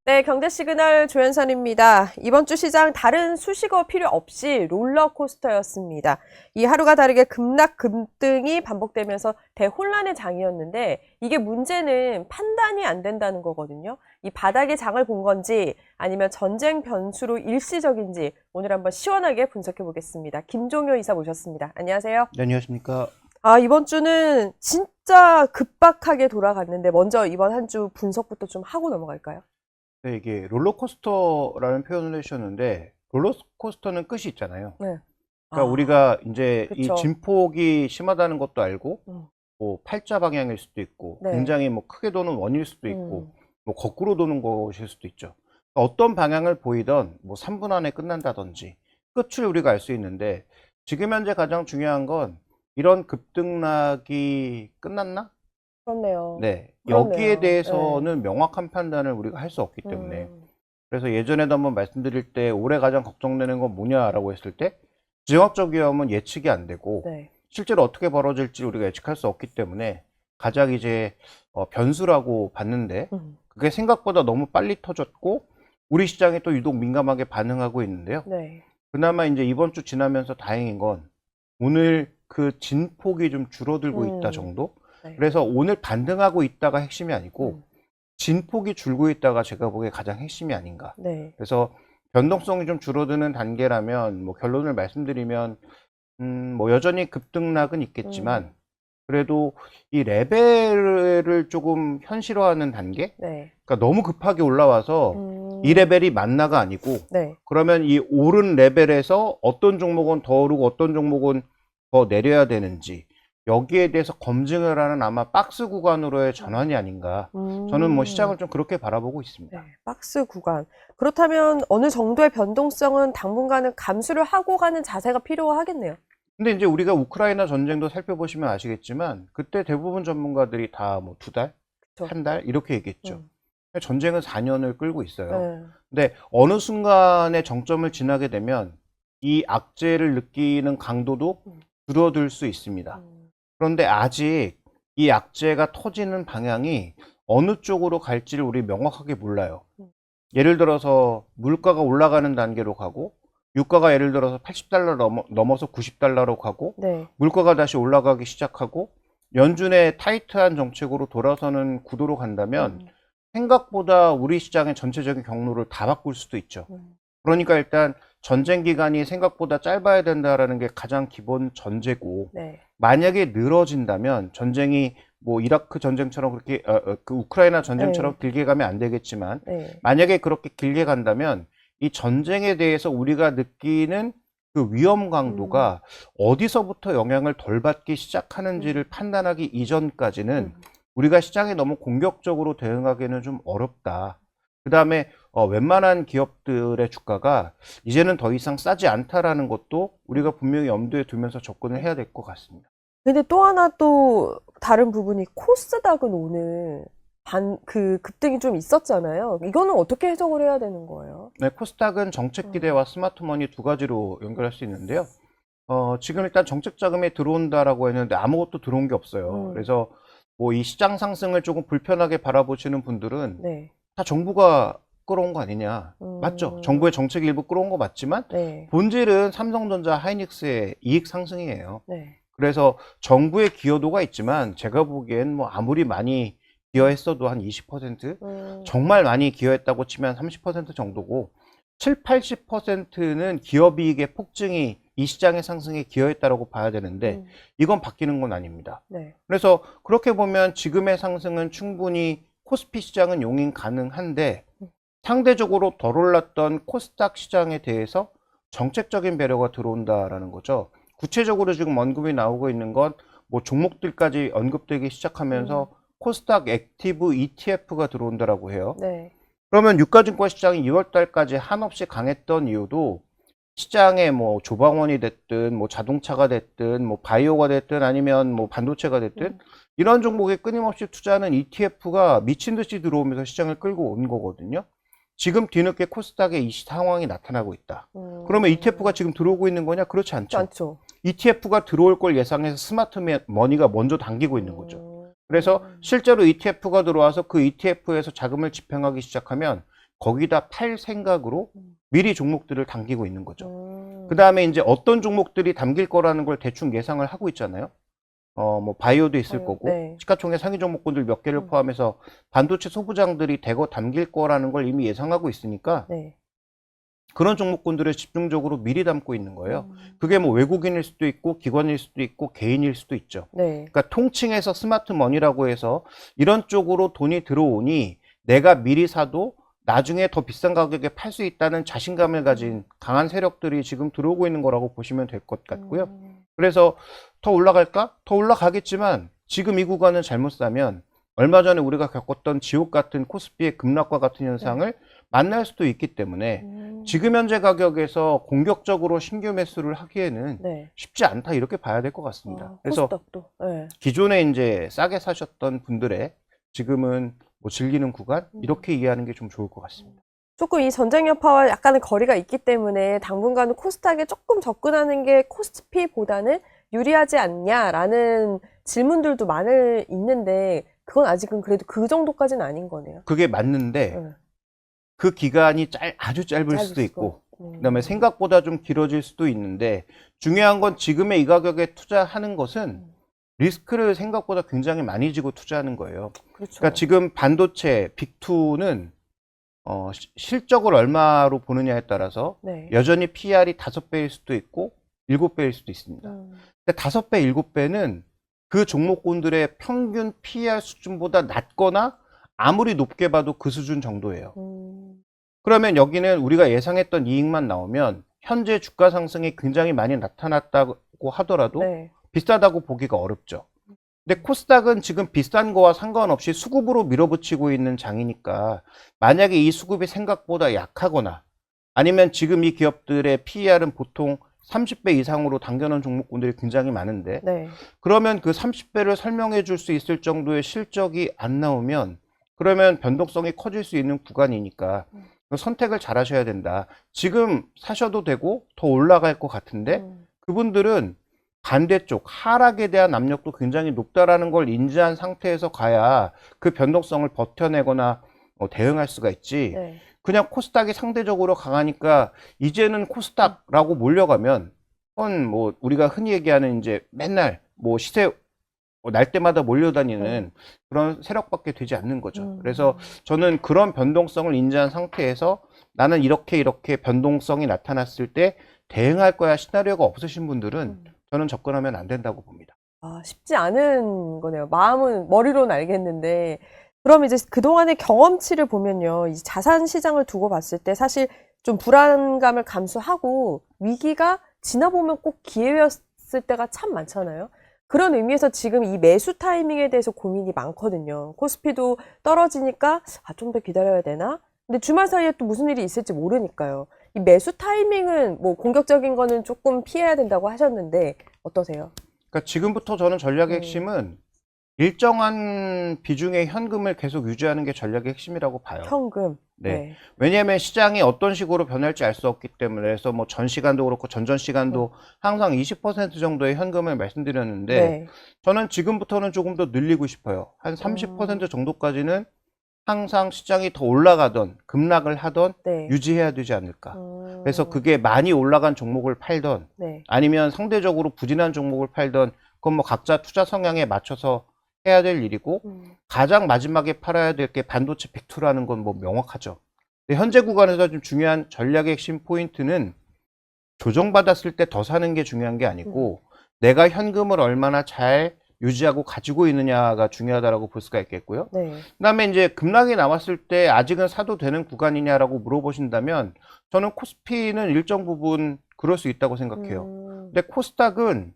네, 경제 시그널 조현선입니다. 이번 주 시장 다른 수식어 필요 없이 롤러코스터였습니다. 이 하루가 다르게 급락 급등이 반복되면서 대혼란의 장이었는데 이게 문제는 판단이 안 된다는 거거든요. 이 바닥의 장을 본 건지 아니면 전쟁 변수로 일시적인지 오늘 한번 시원하게 분석해 보겠습니다. 김종효 이사 모셨습니다. 안녕하세요. 네, 안녕하십니까. 이번 주는 진짜 급박하게 돌아갔는데 먼저 이번 한 주 분석부터 좀 하고 넘어갈까요? 네, 이게 롤러코스터라는 표현을 해주셨는데, 롤러코스터는 끝이 있잖아요. 네. 그러니까 우리가 이제 이 그쵸. 진폭이 심하다는 것도 알고, 음. 뭐 팔자 방향일 수도 있고, 네. 굉장히 뭐 크게 도는 원일 수도 있고, 음. 뭐 거꾸로 도는 것일 수도 있죠. 어떤 방향을 보이던 뭐 3분 안에 끝난다든지, 끝을 우리가 알 수 있는데, 지금 현재 가장 중요한 건 이런 급등락이 끝났나? 그렇네요. 네, 그렇네요. 여기에 대해서는 명확한 판단을 우리가 할 수 없기 때문에 그래서 예전에도 한번 말씀드릴 때 올해 가장 걱정되는 건 뭐냐라고 했을 때 지정학적 위험은 예측이 안 되고 네. 실제로 어떻게 벌어질지 우리가 예측할 수 없기 때문에 가장 이제 변수라고 봤는데 그게 생각보다 너무 빨리 터졌고 우리 시장이 또 유독 민감하게 반응하고 있는데요. 네. 그나마 이제 이번 주 지나면서 다행인 건 오늘 그 진폭이 좀 줄어들고 있다 정도? 네. 그래서 오늘 반등하고 있다가 핵심이 아니고 진폭이 줄고 있다가 제가 보기에 가장 핵심이 아닌가. 네. 그래서 변동성이 좀 줄어드는 단계라면 뭐 결론을 말씀드리면 뭐 여전히 급등락은 있겠지만 그래도 이 레벨을 조금 현실화하는 단계? 네. 그러니까 너무 급하게 올라와서 이 레벨이 만나가 아니고 네. 그러면 이 오른 레벨에서 어떤 종목은 더 오르고 어떤 종목은 더 내려야 되는지 여기에 대해서 검증을 하는 아마 박스 구간으로의 전환이 아닌가. 저는 뭐 시장을 좀 그렇게 바라보고 있습니다. 네. 박스 구간. 그렇다면 어느 정도의 변동성은 당분간은 감수를 하고 가는 자세가 필요하겠네요. 근데 이제 우리가 우크라이나 전쟁도 살펴보시면 아시겠지만 그때 대부분 전문가들이 다 뭐 2달, 그쵸. 1달 이렇게 얘기했죠. 전쟁은 4년을 끌고 있어요. 네. 근데 어느 순간에 정점을 지나게 되면 이 악재를 느끼는 강도도 줄어들 수 있습니다. 그런데 아직 이 악재가 터지는 방향이 어느 쪽으로 갈지를 우리 명확하게 몰라요. 예를 들어서 물가가 올라가는 단계로 가고 유가가 예를 들어서 80달러 넘어서 90달러로 가고 네. 물가가 다시 올라가기 시작하고 연준의 타이트한 정책으로 돌아서는 구도로 간다면 생각보다 우리 시장의 전체적인 경로를 다 바꿀 수도 있죠. 그러니까 일단 전쟁 기간이 생각보다 짧아야 된다라는 게 가장 기본 전제고 네. 만약에 늘어진다면 전쟁이 뭐 이라크 전쟁처럼 그렇게 그 우크라이나 전쟁처럼 길게 가면 안 되겠지만 네. 만약에 그렇게 길게 간다면 이 전쟁에 대해서 우리가 느끼는 그 위험 강도가 어디서부터 영향을 덜 받기 시작하는지를 판단하기 이전까지는 우리가 시장에 너무 공격적으로 대응하기는 좀 어렵다. 그 다음에 웬만한 기업들의 주가가 이제는 더 이상 싸지 않다라는 것도 우리가 분명히 염두에 두면서 접근을 해야 될 것 같습니다. 근데 또 하나 또 다른 부분이 코스닥은 오늘 그 급등이 좀 있었잖아요. 이거는 어떻게 해석을 해야 되는 거예요? 네, 코스닥은 정책 기대와 스마트머니 두 가지로 연결할 수 있는데요. 지금 일단 정책 자금이 들어온다라고 했는데 아무것도 들어온 게 없어요. 그래서 뭐 이 시장 상승을 조금 불편하게 바라보시는 분들은 네. 다 정부가 끌어온 거 아니냐. 맞죠? 정부의 정책 일부 끌어온 거 맞지만 네. 본질은 삼성전자, 하이닉스의 이익 상승이에요. 네. 그래서 정부의 기여도가 있지만 제가 보기엔 뭐 아무리 많이 기여했어도 한 20%? 정말 많이 기여했다고 치면 30% 정도고 7, 80%는 기업이익의 폭증이 이 시장의 상승에 기여했다고 봐야 되는데 이건 바뀌는 건 아닙니다. 네. 그래서 그렇게 보면 지금의 상승은 충분히 코스피 시장은 용인 가능한데 상대적으로 덜 올랐던 코스닥 시장에 대해서 정책적인 배려가 들어온다라는 거죠. 구체적으로 지금 언급이 나오고 있는 건 뭐 종목들까지 언급되기 시작하면서 코스닥 액티브 ETF가 들어온다라고 해요. 네. 그러면 유가증권 시장이 2월 달까지 한없이 강했던 이유도 시장에 뭐 조방원이 됐든 뭐 자동차가 됐든 뭐 바이오가 됐든 아니면 뭐 반도체가 됐든 이런 종목에 끊임없이 투자하는 ETF가 미친 듯이 들어오면서 시장을 끌고 온 거거든요. 지금 뒤늦게 코스닥에 이 상황이 나타나고 있다. 그러면 ETF가 지금 들어오고 있는 거냐? 그렇지 않죠. 않죠. ETF가 들어올 걸 예상해서 스마트 머니가 먼저 당기고 있는 거죠. 그래서 실제로 ETF가 들어와서 그 ETF에서 자금을 집행하기 시작하면 거기다 팔 생각으로 미리 종목들을 당기고 있는 거죠. 그 음. 다음에 이제 어떤 종목들이 담길 거라는 걸 대충 예상을 하고 있잖아요. 뭐 바이오도 있을 바이오, 거고 네. 시가총액 상위 종목군들 몇 개를 포함해서 반도체 소부장들이 대거 담길 거라는 걸 이미 예상하고 있으니까 네. 그런 종목군들을 집중적으로 미리 담고 있는 거예요. 음. 그게 뭐 외국인일 수도 있고 기관일 수도 있고 개인일 수도 있죠. 네. 그러니까 통칭해서 스마트 머니라고 해서 이런 쪽으로 돈이 들어오니 내가 미리 사도 나중에 더 비싼 가격에 팔 수 있다는 자신감을 가진 강한 세력들이 지금 들어오고 있는 거라고 보시면 될 것 같고요. 그래서 더 올라갈까? 더 올라가겠지만 지금 이 구간을 잘못 사면 얼마 전에 우리가 겪었던 지옥 같은 코스피의 급락과 같은 현상을 만날 수도 있기 때문에 지금 현재 가격에서 공격적으로 신규 매수를 하기에는 네. 쉽지 않다 이렇게 봐야 될 것 같습니다. 그래서 코스닥도. 네. 기존에 이제 싸게 사셨던 분들의 지금은 뭐 즐기는 구간 이렇게 이해하는 게 좀 좋을 것 같습니다. 조금 이 전쟁 여파와 약간의 거리가 있기 때문에 당분간은 코스닥에 조금 접근하는 게 코스피보다는 유리하지 않냐라는 질문들도 있는데 그건 아직은 그래도 그 정도까지는 아닌 거네요. 그게 맞는데 네. 그 기간이 아주 짧을 수도 있고 그다음에 생각보다 좀 길어질 수도 있는데 중요한 건 지금의 이 가격에 투자하는 것은 리스크를 생각보다 굉장히 많이 지고 투자하는 거예요. 그렇죠. 그러니까 지금 반도체 빅2는 실적을 얼마로 보느냐에 따라서 네. 여전히 PR이 5배일 수도 있고 7배일 수도 있습니다. 근데 5배, 7배는 그 종목군들의 평균 PR 수준보다 낮거나 아무리 높게 봐도 그 수준 정도예요. 그러면 여기는 우리가 예상했던 이익만 나오면 현재 주가 상승이 굉장히 많이 나타났다고 하더라도 네. 비싸다고 보기가 어렵죠. 근데 코스닥은 지금 비싼 거와 상관없이 수급으로 밀어붙이고 있는 장이니까 만약에 이 수급이 생각보다 약하거나 아니면 지금 이 기업들의 PER은 보통 30배 이상으로 당겨놓은 종목군들이 굉장히 많은데 네. 그러면 그 30배를 설명해 줄 수 있을 정도의 실적이 안 나오면 그러면 변동성이 커질 수 있는 구간이니까 선택을 잘 하셔야 된다. 지금 사셔도 되고 더 올라갈 것 같은데 그분들은 반대쪽 하락에 대한 압력도 굉장히 높다라는 걸 인지한 상태에서 가야 그 변동성을 버텨내거나 대응할 수가 있지. 네. 그냥 코스닥이 상대적으로 강하니까 이제는 코스닥라고 몰려가면 그건 뭐 우리가 흔히 얘기하는 이제 맨날 뭐 시세 날 때마다 몰려다니는 그런 세력밖에 되지 않는 거죠. 그래서 저는 그런 변동성을 인지한 상태에서 나는 이렇게 변동성이 나타났을 때 대응할 거야 시나리오가 없으신 분들은 저는 접근하면 안 된다고 봅니다. 아, 쉽지 않은 거네요. 마음은 머리로는 알겠는데 그럼 이제 그동안의 경험치를 보면요. 이 자산 시장을 두고 봤을 때 사실 좀 불안감을 감수하고 위기가 지나보면 꼭 기회였을 때가 참 많잖아요. 그런 의미에서 지금 이 매수 타이밍에 대해서 고민이 많거든요. 코스피도 떨어지니까 좀 더 기다려야 되나? 근데 주말 사이에 또 무슨 일이 있을지 모르니까요. 이 매수 타이밍은 뭐 공격적인 거는 조금 피해야 된다고 하셨는데 어떠세요? 그러니까 지금부터 저는 전략의 핵심은 일정한 비중의 현금을 계속 유지하는 게 전략의 핵심이라고 봐요. 현금. 네. 왜냐하면 시장이 어떤 식으로 변할지 알 수 없기 때문에 그래서 뭐 전 시간도 그렇고 전전 시간도 항상 20% 정도의 현금을 말씀드렸는데 네. 저는 지금부터는 조금 더 늘리고 싶어요. 한 30% 정도까지는 항상 시장이 더 올라가던 급락을 하던 네. 유지해야 되지 않을까. 그래서 그게 많이 올라간 종목을 팔던 네. 아니면 상대적으로 부진한 종목을 팔던 그건 뭐 각자 투자 성향에 맞춰서 해야 될 일이고 가장 마지막에 팔아야 될 게 반도체 빅2라는 건 뭐 명확하죠. 근데 현재 구간에서 좀 중요한 전략의 핵심 포인트는 조정받았을 때 더 사는 게 중요한 게 아니고 내가 현금을 얼마나 잘 유지하고 가지고 있느냐가 중요하다라고 볼 수가 있겠고요. 네. 그다음에 이제 급락이 나왔을 때 아직은 사도 되는 구간이냐라고 물어보신다면 저는 코스피는 일정 부분 그럴 수 있다고 생각해요. 근데 코스닥은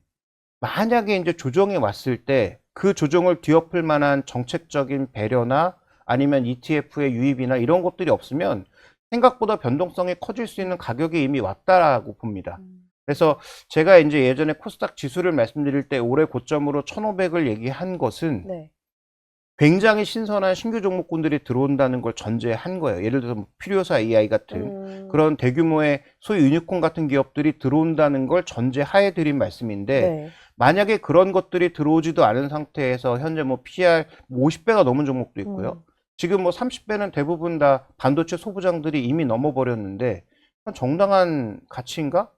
만약에 이제 조정이 왔을 때 그 조정을 뒤엎을 만한 정책적인 배려나 아니면 ETF의 유입이나 이런 것들이 없으면 생각보다 변동성이 커질 수 있는 가격이 이미 왔다라고 봅니다. 그래서 제가 이제 예전에 코스닥 지수를 말씀드릴 때 올해 고점으로 1500을 얘기한 것은 네. 굉장히 신선한 신규 종목군들이 들어온다는 걸 전제한 거예요. 예를 들어서 필요사 AI 같은 그런 대규모의 소위 유니콘 같은 기업들이 들어온다는 걸 전제하에 드린 말씀인데 네. 만약에 그런 것들이 들어오지도 않은 상태에서 현재 뭐 PR 50배가 넘은 종목도 있고요. 지금 뭐 30배는 대부분 다 반도체 소부장들이 이미 넘어버렸는데 정당한 가치인가?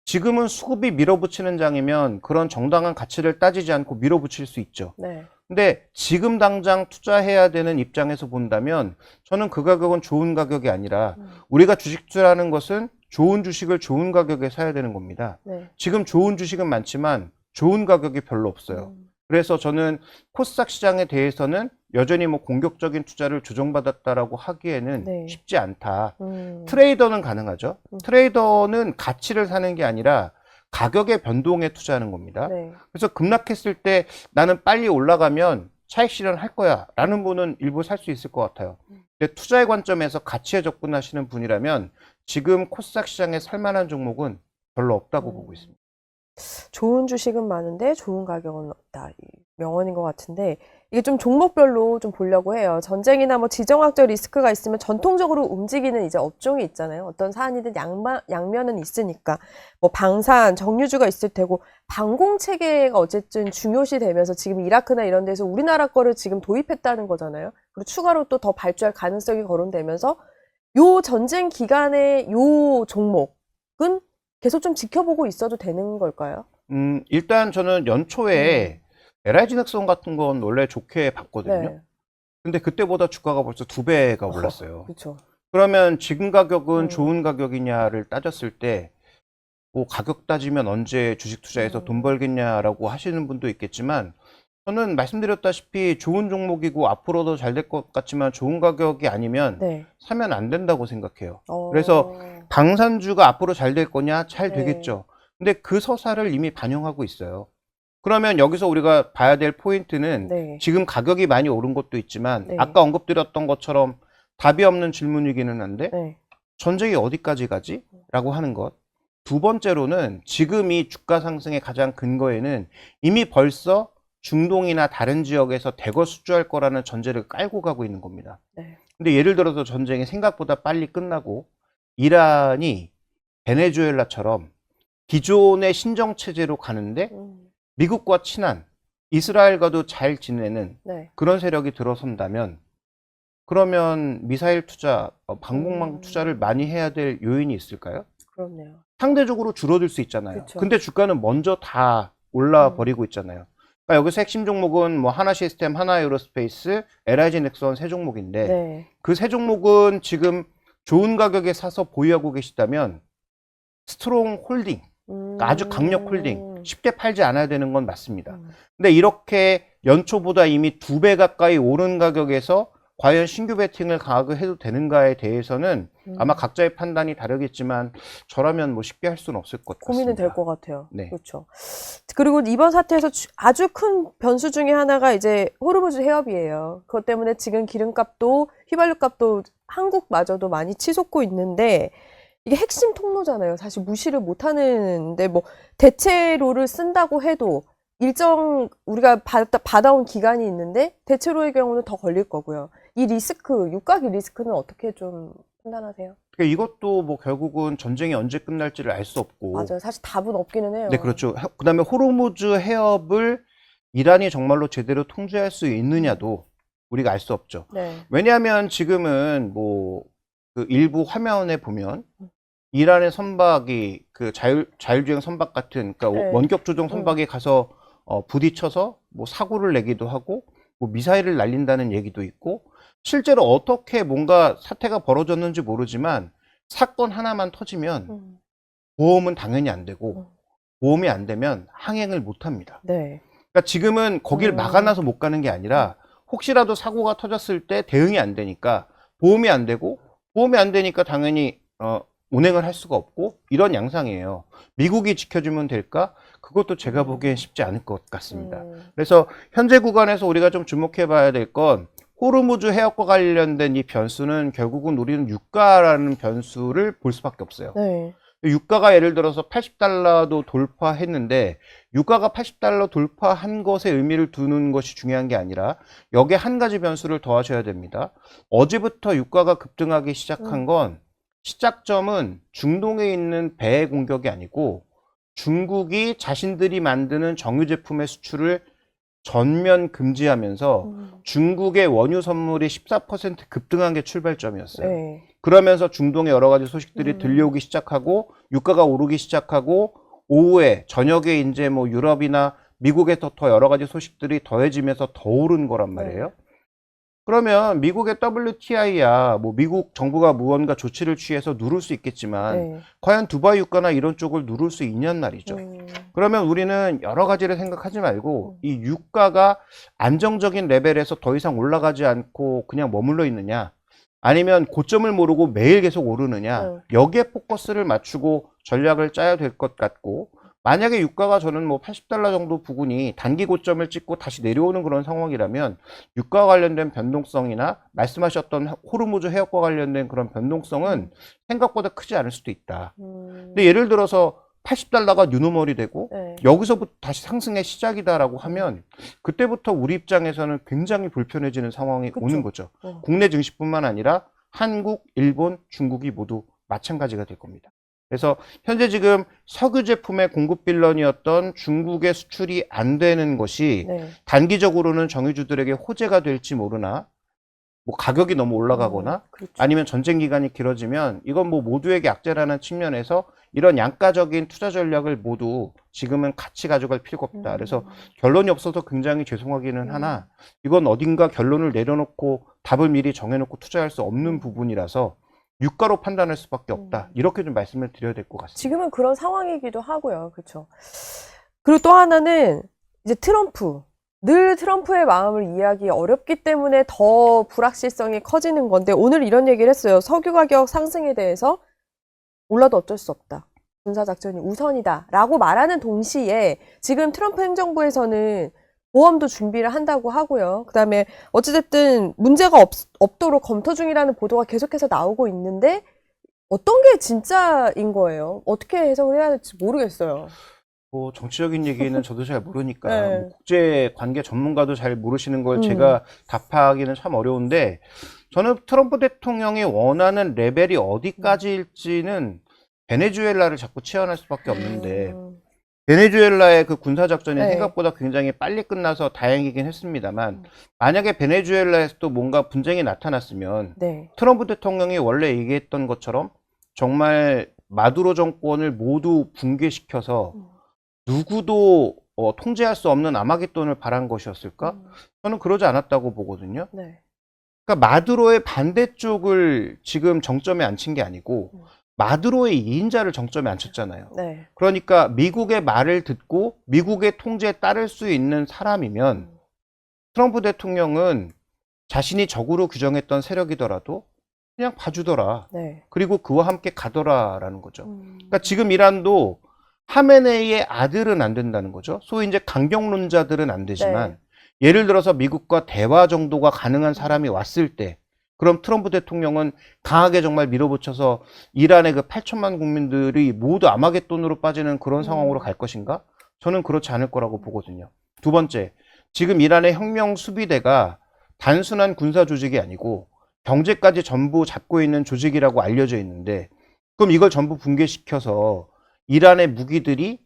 지금은 수급이 밀어붙이는 장이면 그런 정당한 가치를 따지지 않고 밀어붙일 수 있죠. 네. 근데 지금 당장 투자해야 되는 입장에서 본다면 저는 그 가격은 좋은 가격이 아니라 우리가 주식 투자하는 것은 좋은 주식을 좋은 가격에 사야 되는 겁니다. 네. 지금 좋은 주식은 많지만 좋은 가격이 별로 없어요. 그래서 저는 코스닥 시장에 대해서는 여전히 뭐 공격적인 투자를 조정받았다라고 하기에는 네. 쉽지 않다. 트레이더는 가능하죠. 트레이더는 가치를 사는 게 아니라 가격의 변동에 투자하는 겁니다. 네. 그래서 급락했을 때 나는 빨리 올라가면 차익 실현할 거야 라는 분은 일부 살 수 있을 것 같아요. 근데 투자의 관점에서 가치에 접근하시는 분이라면 지금 코스닥 시장에 살만한 종목은 별로 없다고 보고 있습니다. 좋은 주식은 많은데 좋은 가격은 없다. 이 명언인 것 같은데 이게 좀 종목별로 좀 보려고 해요. 전쟁이나 뭐 지정학적 리스크가 있으면 전통적으로 움직이는 이제 업종이 있잖아요. 어떤 사안이든 양면은 있으니까 뭐 방산, 정유주가 있을 테고 방공 체계가 어쨌든 중요시 되면서 지금 이라크나 이런 데서 우리나라 거를 지금 도입했다는 거잖아요. 그리고 추가로 또 더 발주할 가능성이 거론되면서 요 전쟁 기간에 요 종목은 계속 좀 지켜보고 있어도 되는 걸까요? 일단 저는 연초에 LIG 넥슨 같은 건 원래 좋게 봤거든요. 네. 근데 그때보다 주가가 벌써 2배가 올랐어요. 그렇죠. 그러면 지금 가격은 좋은 가격이냐를 따졌을 때 뭐 가격 따지면 언제 주식 투자해서 돈 벌겠냐라고 하시는 분도 있겠지만 저는 말씀드렸다시피 좋은 종목이고 앞으로도 잘 될 것 같지만 좋은 가격이 아니면 네. 사면 안 된다고 생각해요. 그래서 방산주가 앞으로 잘 될 거냐? 잘 네. 되겠죠. 근데 그 서사를 이미 반영하고 있어요. 그러면 여기서 우리가 봐야 될 포인트는 네. 지금 가격이 많이 오른 것도 있지만 네. 아까 언급드렸던 것처럼 답이 없는 질문이기는 한데 네. 전쟁이 어디까지 가지? 라고 하는 것. 두 번째로는 지금 이 주가 상승의 가장 근거에는 이미 벌써 중동이나 다른 지역에서 대거 수주할 거라는 전제를 깔고 가고 있는 겁니다. 네. 근데 예를 들어서 전쟁이 생각보다 빨리 끝나고 이란이 베네수엘라처럼 기존의 신정체제로 가는데 미국과 친한 이스라엘과도 잘 지내는 네. 그런 세력이 들어선다면 그러면 미사일 투자, 방공망 투자를 많이 해야 될 요인이 있을까요? 그렇네요. 상대적으로 줄어들 수 있잖아요. 그쵸. 근데 주가는 먼저 다 올라 버리고 있잖아요. 그러니까 여기서 핵심 종목은 뭐 하나 시스템, 하나 에어로스페이스, LIG 넥슨 세 종목인데 네. 그 세 종목은 지금 좋은 가격에 사서 보유하고 계시다면 스트롱 홀딩, 그러니까 아주 강력 홀딩, 쉽게 팔지 않아야 되는 건 맞습니다. 근데 이렇게 연초보다 이미 2배 가까이 오른 가격에서 과연 신규 베팅을 강하게 해도 되는가에 대해서는 아마 각자의 판단이 다르겠지만 저라면 뭐 쉽게 할 수는 없을 것 같습니다. 고민은 될 것 같아요. 네. 그렇죠. 그리고 이번 사태에서 아주 큰 변수 중에 하나가 이제 호르무즈 해협이에요. 그것 때문에 지금 기름값도 휘발유값도 한국마저도 많이 치솟고 있는데 이게 핵심 통로잖아요. 사실 무시를 못 하는데 뭐 대체로를 쓴다고 해도 일정 우리가 받아온 기간이 있는데 대체로의 경우는 더 걸릴 거고요. 이 리스크, 육가기 리스크는 어떻게 좀 판단하세요? 그러니까 이것도 뭐 결국은 전쟁이 언제 끝날지를 알 수 없고. 맞아요. 사실 답은 없기는 해요. 네, 그렇죠. 그다음에 호르무즈 해협을 이란이 정말로 제대로 통제할 수 있느냐도 우리가 알 수 없죠. 네. 왜냐하면 지금은 뭐 그 일부 화면에 보면 이란의 선박이 그 자율주행 선박 같은 그러니까 네. 원격 조종 선박에 가서 부딪혀서 뭐 사고를 내기도 하고 뭐 미사일을 날린다는 얘기도 있고 실제로 어떻게 뭔가 사태가 벌어졌는지 모르지만 사건 하나만 터지면 보험은 당연히 안 되고 보험이 안 되면 항행을 못 합니다. 네. 그러니까 지금은 거기를 막아놔서 못 가는 게 아니라 혹시라도 사고가 터졌을 때 대응이 안 되니까 보험이 안 되고 보험이 안 되니까 당연히 운행을 할 수가 없고 이런 양상이에요. 미국이 지켜주면 될까? 그것도 제가 보기엔 쉽지 않을 것 같습니다. 그래서 현재 구간에서 우리가 좀 주목해 봐야 될 건 호르무즈 해협과 관련된 이 변수는 결국은 우리는 유가라는 변수를 볼 수밖에 없어요. 네. 유가가 예를 들어서 80달러도 돌파했는데 유가가 80달러 돌파한 것에 의미를 두는 것이 중요한 게 아니라 여기에 한 가지 변수를 더하셔야 됩니다. 어제부터 유가가 급등하기 시작한 건 시작점은 중동에 있는 배 공격이 아니고 중국이 자신들이 만드는 정유 제품의 수출을 전면 금지하면서 중국의 원유 선물이 14% 급등한 게 출발점이었어요. 네. 그러면서 중동의 여러 가지 소식들이 들려오기 시작하고 유가가 오르기 시작하고 오후에 저녁에 이제 뭐 유럽이나 미국에서 더 여러 가지 소식들이 더해지면서 더 오른 거란 말이에요. 그러면 미국의 WTI야 뭐 미국 정부가 무언가 조치를 취해서 누를 수 있겠지만 네. 과연 두바이 유가나 이런 쪽을 누를 수 있냔 말이죠. 그러면 우리는 여러 가지를 생각하지 말고 이 유가가 안정적인 레벨에서 더 이상 올라가지 않고 그냥 머물러 있느냐 아니면 고점을 모르고 매일 계속 오르느냐 여기에 포커스를 맞추고 전략을 짜야 될 것 같고 만약에 유가가 저는 뭐 80달러 정도 부근이 단기 고점을 찍고 다시 내려오는 그런 상황이라면 유가와 관련된 변동성이나 말씀하셨던 호르무즈 해역과 관련된 그런 변동성은 생각보다 크지 않을 수도 있다. 근데 예를 들어서 80달러가 뉴노멀이 되고 네. 여기서부터 다시 상승의 시작이다라고 하면 그때부터 우리 입장에서는 굉장히 불편해지는 상황이 그쵸. 오는 거죠. 국내 증시뿐만 아니라 한국, 일본, 중국이 모두 마찬가지가 될 겁니다. 그래서 현재 지금 석유 제품의 공급 빌런이었던 중국의 수출이 안 되는 것이 네. 단기적으로는 정유주들에게 호재가 될지 모르나 뭐 가격이 너무 올라가거나 그렇죠. 아니면 전쟁 기간이 길어지면 이건 뭐 모두에게 악재라는 측면에서 이런 양가적인 투자 전략을 모두 지금은 같이 가져갈 필요가 없다. 그래서 결론이 없어서 굉장히 죄송하기는 하나 이건 어딘가 결론을 내려놓고 답을 미리 정해놓고 투자할 수 없는 부분이라서 유가로 판단할 수밖에 없다. 이렇게 좀 말씀을 드려야 될 것 같습니다. 지금은 그런 상황이기도 하고요. 그렇죠. 그리고 또 하나는 이제 트럼프. 늘 트럼프의 마음을 이해하기 어렵기 때문에 더 불확실성이 커지는 건데 오늘 이런 얘기를 했어요. 석유 가격 상승에 대해서 올라도 어쩔 수 없다. 군사작전이 우선이다. 라고 말하는 동시에 지금 트럼프 행정부에서는 보험도 준비를 한다고 하고요. 그 다음에 어찌됐든 문제가 없도록 검토 중이라는 보도가 계속해서 나오고 있는데 어떤 게 진짜인 거예요? 어떻게 해석을 해야 될지 모르겠어요. 뭐 정치적인 얘기는 저도 잘 모르니까 네. 뭐 국제 관계 전문가도 잘 모르시는 걸 제가 답하기는 참 어려운데 저는 트럼프 대통령이 원하는 레벨이 어디까지일지는 베네수엘라를 자꾸 치환할 수밖에 없는데 베네수엘라의 그 군사작전이 네. 생각보다 굉장히 빨리 끝나서 다행이긴 했습니다만 만약에 베네수엘라에서도 뭔가 분쟁이 나타났으면 네. 트럼프 대통령이 원래 얘기했던 것처럼 정말 마두로 정권을 모두 붕괴시켜서 누구도 통제할 수 없는 아마겟돈을 바란 것이었을까? 저는 그러지 않았다고 보거든요. 네. 그러니까 마두로의 반대쪽을 지금 정점에 앉힌 게 아니고 마두로의 2인자를 정점에 앉혔잖아요. 네. 그러니까 미국의 말을 듣고 미국의 통제에 따를 수 있는 사람이면 트럼프 대통령은 자신이 적으로 규정했던 세력이더라도 그냥 봐주더라. 네. 그리고 그와 함께 가더라라는 거죠. 그러니까 지금 이란도 하메네이의 아들은 안 된다는 거죠. 소위 이제 강경론자들은 안 되지만 예를 들어서 미국과 대화 정도가 가능한 사람이 왔을 때 그럼 트럼프 대통령은 강하게 정말 밀어붙여서 이란의 그 8천만 국민들이 모두 아마겟돈으로 빠지는 그런 상황으로 갈 것인가? 저는 그렇지 않을 거라고 보거든요. 두 번째, 지금 이란의 혁명 수비대가 단순한 군사 조직이 아니고 경제까지 전부 잡고 있는 조직이라고 알려져 있는데 그럼 이걸 전부 붕괴시켜서 이란의 무기들이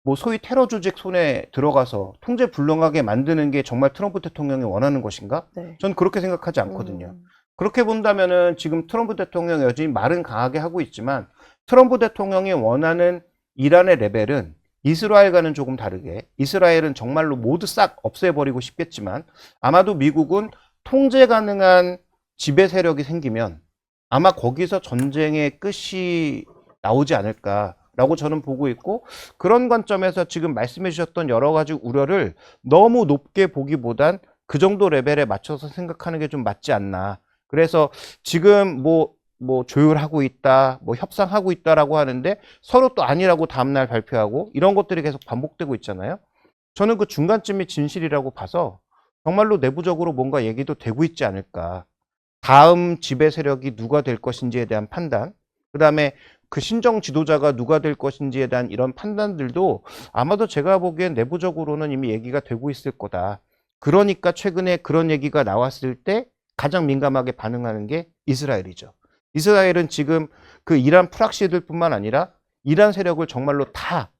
뭐 소위 테러 조직 손에 들어가서 통제 불능하게 만드는 게 정말 트럼프 대통령이 원하는 것인가? 네. 전 그렇게 생각하지 않거든요. 그렇게 본다면은 지금 트럼프 대통령이 여전히 말은 강하게 하고 있지만 트럼프 대통령이 원하는 이란의 레벨은 이스라엘과는 조금 다르게 이스라엘은 정말로 모두 싹 없애버리고 싶겠지만 아마도 미국은 통제 가능한 지배 세력이 생기면 아마 거기서 전쟁의 끝이 나오지 않을까라고 저는 보고 있고 그런 관점에서 지금 말씀해 주셨던 여러 가지 우려를 너무 높게 보기보단 그 정도 레벨에 맞춰서 생각하는 게 좀 맞지 않나. 그래서 지금 뭐 조율하고 있다, 뭐 협상하고 있다라고 하는데 서로 또 아니라고 다음날 발표하고 이런 것들이 계속 반복되고 있잖아요. 저는 그 중간쯤이 진실이라고 봐서 정말로 내부적으로 뭔가 얘기도 되고 있지 않을까. 다음 지배 세력이 누가 될 것인지에 대한 판단, 그 다음에 그 신정 지도자가 누가 될 것인지에 대한 이런 판단들도 아마도 제가 보기엔 내부적으로는 이미 얘기가 되고 있을 거다. 그러니까 최근에 그런 얘기가 나왔을 때 가장 민감하게 반응하는 게 이스라엘이죠. 이스라엘은 지금 그 이란 프락시들뿐만 아니라 이란 세력을 정말로 다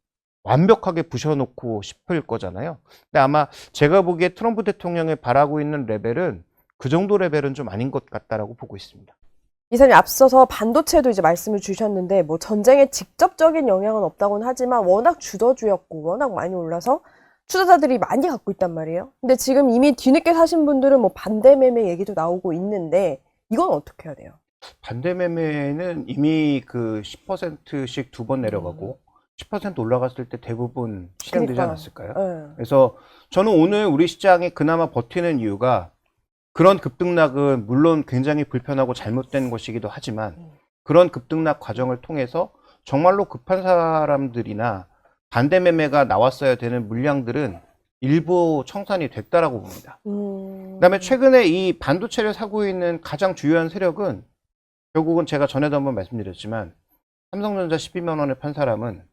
완벽하게 부셔놓고 싶을 거잖아요. 근데 아마 제가 보기에 트럼프 대통령이 바라고 있는 레벨은 그 정도 레벨은 좀 아닌 것 같다라고 보고 있습니다. 이사님 앞서서 반도체도 이제 말씀을 주셨는데 뭐 전쟁에 직접적인 영향은 없다고는 하지만 워낙 주도주였고 워낙 많이 올라서 투자자들이 많이 갖고 있단 말이에요. 근데 지금 이미 뒤늦게 사신 분들은 뭐 반대 매매 얘기도 나오고 있는데 이건 어떻게 해야 돼요? 반대 매매는 이미 그 10%씩 두 번 내려가고 10% 올라갔을 때 대부분 실현되지 그러니까. 않았을까요? 네. 그래서 저는 오늘 우리 시장이 그나마 버티는 이유가 그런 급등락은 물론 굉장히 불편하고 잘못된 것이기도 하지만 그런 급등락 과정을 통해서 정말로 급한 사람들이나 반대 매매가 나왔어야 되는 물량들은 일부 청산이 됐다라고 봅니다. 그다음에 최근에 이 반도체를 사고 있는 가장 주요한 세력은 결국은 제가 전에도 한번 말씀드렸지만 삼성전자 12만 원에 판 사람은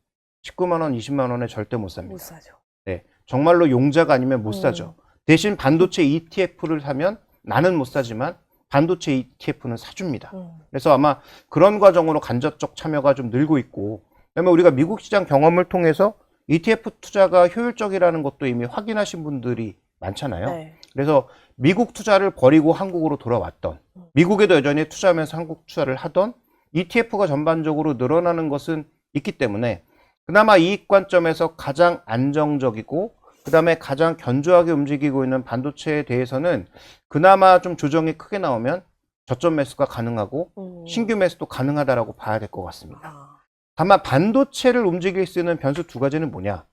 19만 원, 20만 원에 절대 못 삽니다. 못 사죠. 네, 정말로 용자가 아니면 못 사죠. 대신 반도체 ETF를 사면 나는 못 사지만 반도체 ETF는 사줍니다. 그래서 아마 그런 과정으로 간접적 참여가 좀 늘고 있고, 그다음에 우리가 미국 시장 경험을 통해서 ETF 투자가 효율적이라는 것도 이미 확인하신 분들이 많잖아요. 네. 그래서 미국 투자를 버리고 한국으로 돌아왔던, 미국에도 여전히 투자하면서 한국 투자를 하던 ETF가 전반적으로 늘어나는 것은 있기 때문에 그나마 이익 관점에서 가장 안정적이고 그 다음에 가장 견조하게 움직이고 있는 반도체에 대해서는 그나마 좀 조정이 크게 나오면 저점 매수가 가능하고 신규 매수도 가능하다라고 봐야 될 것 같습니다. 아, 다만 반도체를 움직일 수 있는 변수 두 가지는 뭐냐?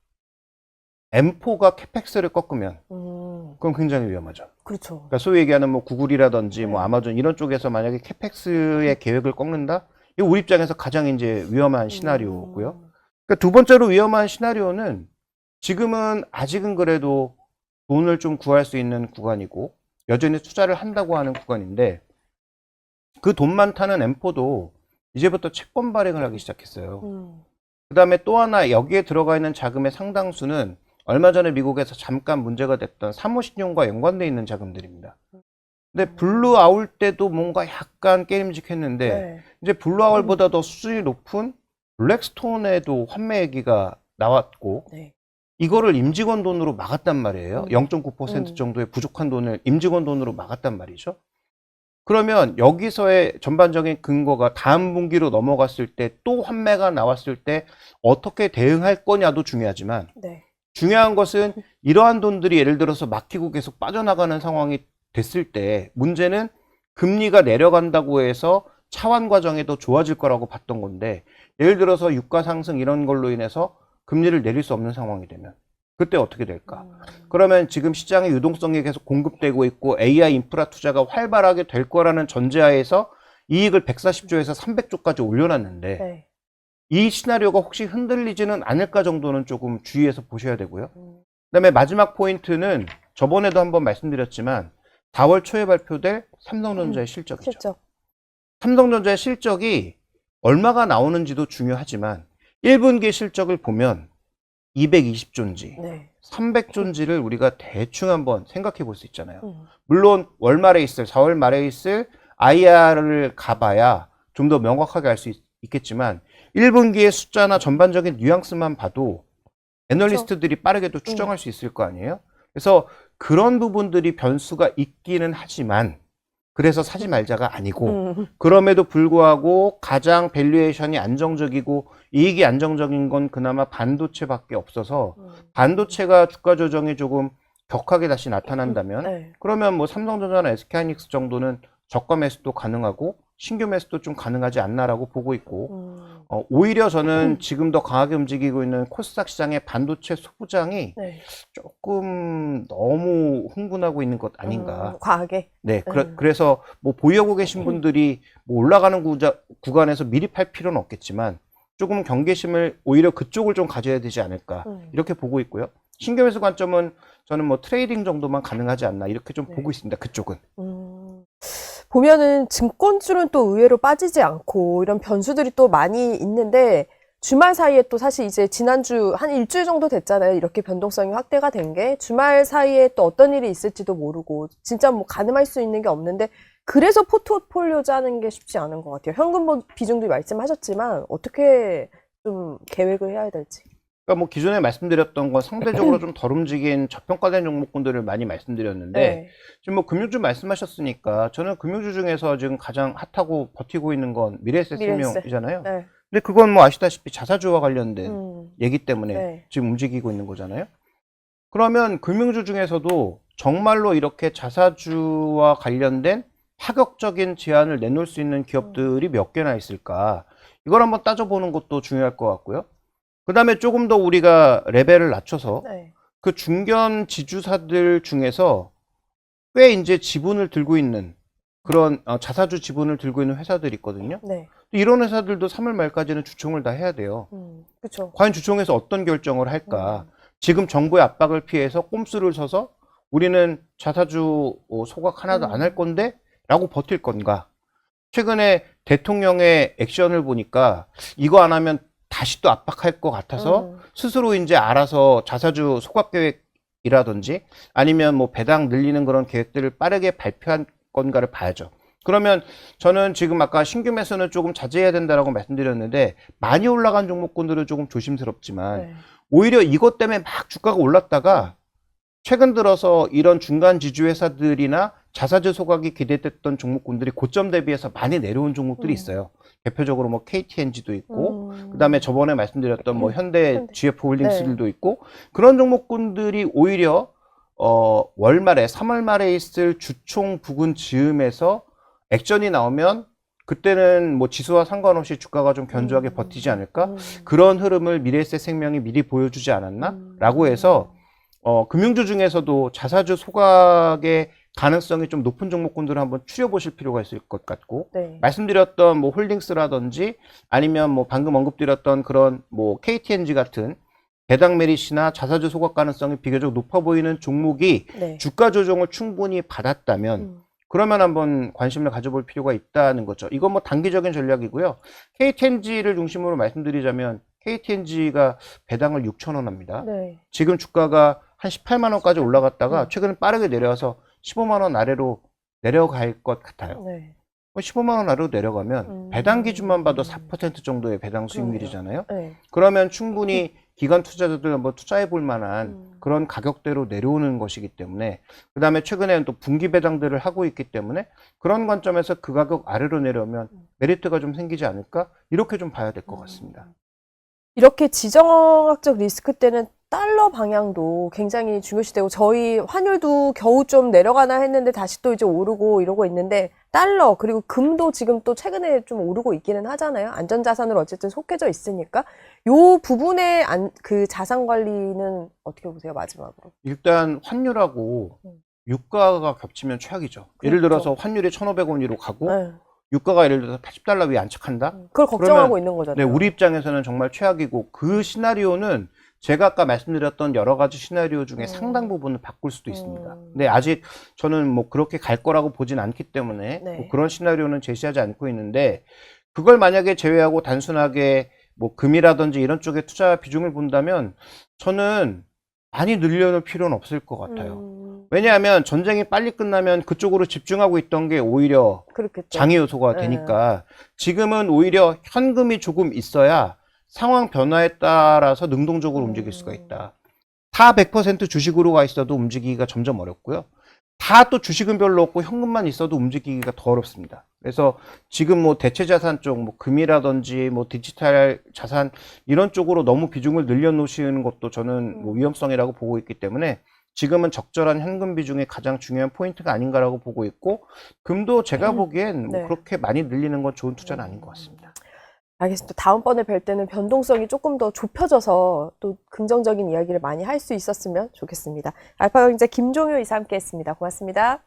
M4가 캐펙스를 꺾으면 그건 굉장히 위험하죠. 그렇죠. 그러니까 소위 얘기하는 뭐 구글이라든지 뭐 네. 아마존 이런 쪽에서 만약에 캐펙스의 계획을 꺾는다? 이거 우리 입장에서 가장 이제 위험한 시나리오고요. 그러니까 두 번째로 위험한 시나리오는 지금은 아직은 그래도 돈을 좀 구할 수 있는 구간이고 여전히 투자를 한다고 하는 구간인데 그 돈 많다는 M4도 이제부터 채권 발행을 하기 시작했어요. 그 다음에 또 하나 여기에 들어가 있는 자금의 상당수는 얼마 전에 미국에서 잠깐 문제가 됐던 사모신용과 연관되어 있는 자금들입니다. 근데 블루아울 때도 뭔가 약간 게임직했는데 네. 이제 블루아울보다 더 수준이 높은 블랙스톤에도 환매 얘기가 나왔고 네. 이거를 임직원 돈으로 막았단 말이에요. 0.9% 음. 정도의 부족한 돈을 임직원 돈으로 막았단 말이죠. 그러면 여기서의 전반적인 근거가 다음 분기로 넘어갔을 때 또 환매가 나왔을 때 어떻게 대응할 거냐도 중요하지만 네. 중요한 것은 이러한 돈들이 예를 들어서 막히고 계속 빠져나가는 상황이 됐을 때 문제는 금리가 내려간다고 해서 차환 과정이 더 좋아질 거라고 봤던 건데 예를 들어서 유가 상승 이런 걸로 인해서 금리를 내릴 수 없는 상황이 되면 그때 어떻게 될까? 그러면 지금 시장의 유동성이 계속 공급되고 있고 AI 인프라 투자가 활발하게 될 거라는 전제하에서 이익을 140조에서 300조까지 올려놨는데 네. 이 시나리오가 혹시 흔들리지는 않을까 정도는 조금 주의해서 보셔야 되고요. 그다음에 마지막 포인트는 저번에도 한번 말씀드렸지만 4월 초에 발표될 삼성전자의 실적이죠. 실적. 삼성전자의 실적이 얼마가 나오는지도 중요하지만 1분기 실적을 보면 220조인지 네. 300조인지를 우리가 대충 한번 생각해 볼 수 있잖아요. 물론 월 말에 있을 4월 말에 있을 IR을 가봐야 좀 더 명확하게 알 수 있겠지만 1분기의 숫자나 전반적인 뉘앙스만 봐도 애널리스트들이 빠르게도 추정할 수 있을 거 아니에요. 그래서 그런 부분들이 변수가 있기는 하지만 그래서 사지 말자가 아니고 그럼에도 불구하고 가장 밸류에이션이 안정적이고 이익이 안정적인 건 그나마 반도체밖에 없어서 반도체가 주가 조정이 조금 격하게 다시 나타난다면 네. 그러면 뭐 삼성전자나 SK하이닉스 정도는 저가 매수도 가능하고 신규 매수도 좀 가능하지 않나라고 보고 있고 오히려 저는 지금 더 강하게 움직이고 있는 코스닥 시장의 반도체 소부장이 네. 조금 너무 흥분하고 있는 것 아닌가. 과하게. 네, 그래서 뭐 보유하고 계신 분들이 뭐 올라가는 구간에서 미리 팔 필요는 없겠지만 조금 경계심을 오히려 그쪽을 좀 가져야 되지 않을까 이렇게 보고 있고요. 신규 매수 관점은 저는 뭐 트레이딩 정도만 가능하지 않나 이렇게 좀 보고 있습니다. 그쪽은. 보면은 증권주는 또 의외로 빠지지 않고 이런 변수들이 또 많이 있는데 주말 사이에 또 사실 이제 지난주 한 일주일 정도 됐잖아요. 이렇게 변동성이 확대가 된 게 주말 사이에 또 어떤 일이 있을지도 모르고 진짜 뭐 가늠할 수 있는 게 없는데 그래서 포트폴리오 짜는 게 쉽지 않은 것 같아요. 현금 비중도 말씀하셨지만 어떻게 좀 계획을 해야 될지. 그러니까 뭐 기존에 말씀드렸던 건 상대적으로 좀 덜 움직인 저평가된 종목군들을 많이 말씀드렸는데 네. 지금 뭐 금융주 말씀하셨으니까 저는 금융주 중에서 지금 가장 핫하고 버티고 있는 건 미래에셋생명이잖아요. 네. 근데 그건 뭐 아시다시피 자사주와 관련된 얘기 때문에 네. 지금 움직이고 있는 거잖아요. 그러면 금융주 중에서도 정말로 이렇게 자사주와 관련된 파격적인 제안을 내놓을 수 있는 기업들이 몇 개나 있을까? 이걸 한번 따져보는 것도 중요할 것 같고요. 그 다음에 조금 더 우리가 레벨을 낮춰서 네. 그 중견 지주사들 중에서 꽤 이제 지분을 들고 있는 그런 자사주 지분을 들고 있는 회사들이 있거든요. 네. 이런 회사들도 3월 말까지는 주총을 다 해야 돼요. 그렇죠. 과연 주총에서 어떤 결정을 할까? 지금 정부의 압박을 피해서 꼼수를 서서 우리는 자사주 소각 하나도 안 할 건데? 라고 버틸 건가? 최근에 대통령의 액션을 보니까 이거 안 하면 다시 또 압박할 것 같아서 스스로 이제 알아서 자사주 소각 계획이라든지 아니면 뭐 배당 늘리는 그런 계획들을 빠르게 발표한 건가를 봐야죠. 그러면 저는 지금 아까 신규 매수는 조금 자제해야 된다라고 말씀드렸는데 많이 올라간 종목군들은 조금 조심스럽지만 네. 오히려 이것 때문에 막 주가가 올랐다가 최근 들어서 이런 중간 지주 회사들이나 자사주 소각이 기대됐던 종목군들이 고점 대비해서 많이 내려온 종목들이 있어요. 대표적으로 뭐 KTNG도 있고, 그 다음에 저번에 말씀드렸던 뭐 현대 GF홀딩스들도 있고, 그런 종목군들이 오히려 월말에 3월 말에 있을 주총 부근 즈음에서 액션이 나오면 그때는 뭐 지수와 상관없이 주가가 좀 견조하게 버티지 않을까? 그런 흐름을 미래에셋생명이 미리 보여주지 않았나? 라고 해서 금융주 중에서도 자사주 소각의 가능성이 좀 높은 종목군들을 한번 추려보실 필요가 있을 것 같고, 네. 말씀드렸던 뭐 홀딩스라든지 아니면 뭐 방금 언급드렸던 그런 뭐 KTNG 같은 배당 메리트나 자사주 소각 가능성이 비교적 높아 보이는 종목이 네. 주가 조정을 충분히 받았다면 그러면 한번 관심을 가져볼 필요가 있다는 거죠. 이건 뭐 단기적인 전략이고요. KTNG를 중심으로 말씀드리자면 KTNG가 배당을 6,000원 합니다. 네. 지금 주가가 한 18만 원까지 올라갔다가 최근에 빠르게 내려와서 15만 원 아래로 내려갈 것 같아요. 네. 15만 원 아래로 내려가면 배당 기준만 봐도 4% 정도의 배당 수익률이잖아요. 네. 그러면 충분히 기관 투자자들 한번 투자해 볼 만한 그런 가격대로 내려오는 것이기 때문에, 그 다음에 최근에는 또 분기 배당들을 하고 있기 때문에 그런 관점에서 그 가격 아래로 내려오면 메리트가 좀 생기지 않을까? 이렇게 좀 봐야 될 것 같습니다. 이렇게 지정학적 리스크 때는 달러 방향도 굉장히 중요시되고 저희 환율도 겨우 좀 내려가나 했는데 다시 또 이제 오르고 이러고 있는데 달러 그리고 금도 지금 또 최근에 좀 오르고 있기는 하잖아요. 안전자산으로 어쨌든 속해져 있으니까 요 부분의 그 자산 관리는 어떻게 보세요, 마지막으로? 일단 환율하고 유가가 겹치면 최악이죠. 예를 들어서 환율이 1,500원으로 가고 네. 유가가 예를 들어서 80달러 위에 안착한다? 그걸 걱정하고 있는 네, 거잖아요. 우리 입장에서는 정말 최악이고 그 시나리오는 제가 아까 말씀드렸던 여러 가지 시나리오 중에 상당 부분을 바꿀 수도 있습니다. 근데 아직 저는 뭐 그렇게 갈 거라고 보진 않기 때문에 네. 뭐 그런 시나리오는 제시하지 않고 있는데, 그걸 만약에 제외하고 단순하게 뭐 금이라든지 이런 쪽에 투자 비중을 본다면 저는 많이 늘려놓을 필요는 없을 것 같아요. 왜냐하면 전쟁이 빨리 끝나면 그쪽으로 집중하고 있던 게 오히려 그렇겠죠. 장애 요소가 되니까 지금은 오히려 현금이 조금 있어야 상황 변화에 따라서 능동적으로 움직일 수가 있다. 다 100% 주식으로 가 있어도 움직이기가 점점 어렵고요. 다 또 주식은 별로 없고 현금만 있어도 움직이기가 더 어렵습니다. 그래서 지금 뭐 대체 자산 쪽, 뭐 금이라든지 뭐 디지털 자산 이런 쪽으로 너무 비중을 늘려놓으시는 것도 저는 뭐 위험성이라고 보고 있기 때문에 지금은 적절한 현금 비중이 가장 중요한 포인트가 아닌가라고 보고 있고, 금도 제가 보기엔 뭐 네. 그렇게 많이 늘리는 건 좋은 투자는 아닌 것 같습니다. 알겠습니다. 다음번에 뵐 때는 변동성이 조금 더 좁혀져서 또 긍정적인 이야기를 많이 할 수 있었으면 좋겠습니다. 알파경제 김종효 이사 함께 했습니다. 고맙습니다.